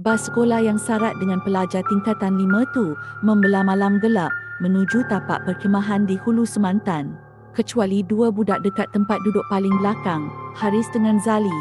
Bas sekolah yang sarat dengan pelajar tingkatan 5 tu membelah malam gelap menuju tapak perkhemahan di Hulu Semantan. Kecuali dua budak dekat tempat duduk paling belakang, Haris dengan Zali.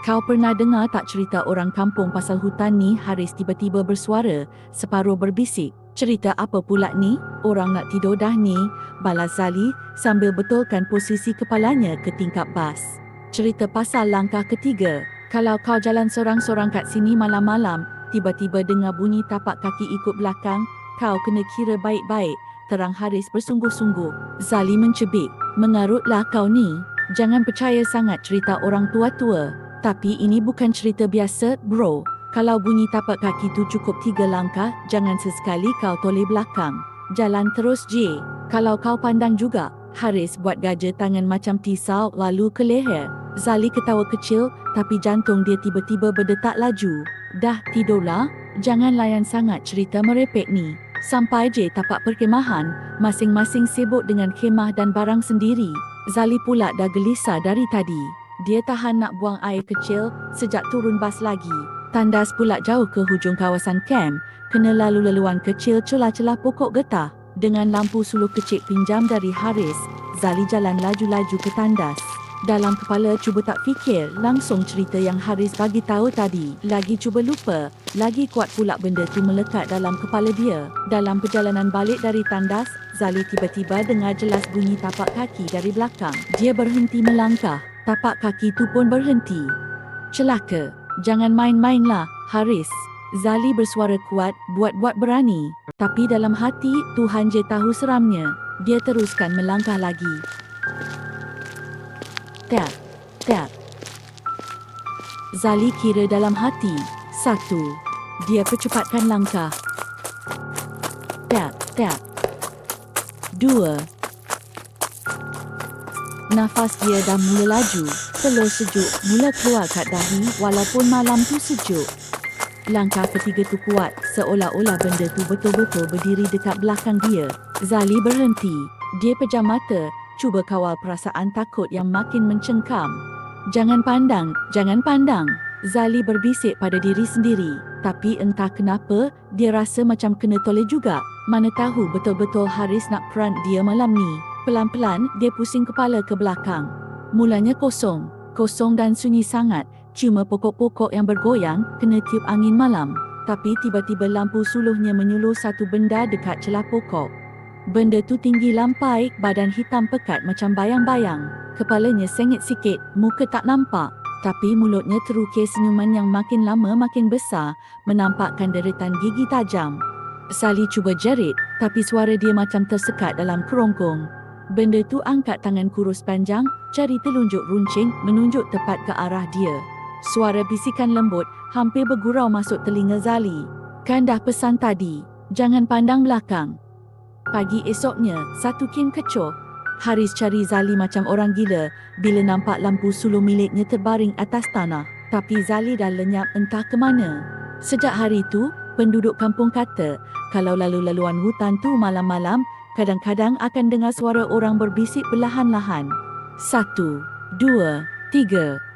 Kau pernah dengar tak cerita orang kampung pasal hutan ni? Haris tiba-tiba bersuara, separuh berbisik. Cerita apa pula ni? Orang nak tidur dah ni, balas Zali sambil betulkan posisi kepalanya ke tingkap bas. Cerita pasal langkah ketiga. Kalau kau jalan sorang-sorang kat sini malam-malam, tiba-tiba dengar bunyi tapak kaki ikut belakang, kau kena kira baik-baik, terang Haris bersungguh-sungguh. Zali mencebik, mengarutlah kau ni. Jangan percaya sangat cerita orang tua-tua. Tapi ini bukan cerita biasa, bro. Kalau bunyi tapak kaki tu cukup 3 langkah, jangan sesekali kau toleh belakang. Jalan terus je. Kalau kau pandang juga. Haris buat gaja tangan macam tisau lalu ke leher. Zali ketawa kecil, tapi jantung dia tiba-tiba berdetak laju. Dah tidurlah, jangan layan sangat cerita merepek ni. Sampai je tapak perkhemahan, masing-masing sibuk dengan khemah dan barang sendiri. Zali pula dah gelisah dari tadi. Dia tahan nak buang air kecil sejak turun bas lagi. Tandas pula jauh ke hujung kawasan kem, kena lalu laluan kecil celah-celah pokok getah. Dengan lampu suluh kecil pinjam dari Haris, Zali jalan laju-laju ke tandas. Dalam kepala cuba tak fikir langsung cerita yang Haris bagi tahu tadi. Lagi cuba lupa, lagi kuat pula benda tu melekat dalam kepala dia. Dalam perjalanan balik dari tandas, Zali tiba-tiba dengar jelas bunyi tapak kaki dari belakang. Dia berhenti melangkah, tapak kaki tu pun berhenti. Celaka, jangan main-mainlah, Haris. Zali bersuara kuat, buat-buat berani. Tapi dalam hati, Tuhan je tahu seramnya. Dia teruskan melangkah lagi. Tap, tap. Zali kira dalam hati. 1. Dia percepatkan langkah. Tap, tap. 2. Nafas dia dah mula laju. Telur sejuk mula keluar kat dahi walaupun malam tu sejuk. Langkah ketiga tu kuat, seolah-olah benda tu betul-betul berdiri dekat belakang dia. Zali berhenti. Dia pejam mata, cuba kawal perasaan takut yang makin mencengkam. Jangan pandang, jangan pandang. Zali berbisik pada diri sendiri. Tapi entah kenapa, dia rasa macam kena toleh juga. Mana tahu betul-betul Haris nak prank dia malam ni. Pelan-pelan, dia pusing kepala ke belakang. Mulanya kosong. Kosong dan sunyi sangat. Cuma pokok-pokok yang bergoyang kena tiup angin malam. Tapi tiba-tiba lampu suluhnya menyuluh satu benda dekat celah pokok. Benda tu tinggi lampai, badan hitam pekat macam bayang-bayang. Kepalanya sengit sikit, muka tak nampak. Tapi mulutnya terukir senyuman yang makin lama makin besar, menampakkan deretan gigi tajam. Zali cuba jerit, tapi suara dia macam tersekat dalam kerongkong. Benda tu angkat tangan kurus panjang, jari telunjuk runcing menunjuk tepat ke arah dia. Suara bisikan lembut hampir bergurau masuk telinga Zali. Kan dah pesan tadi, jangan pandang belakang. Pagi esoknya, satu kim kecoh. Haris cari Zali macam orang gila bila nampak lampu suluh miliknya terbaring atas tanah. Tapi Zali dah lenyap entah ke mana. Sejak hari tu, penduduk kampung kata, kalau lalu-laluan hutan tu malam-malam, kadang-kadang akan dengar suara orang berbisik perlahan-lahan. 1, 2, 3.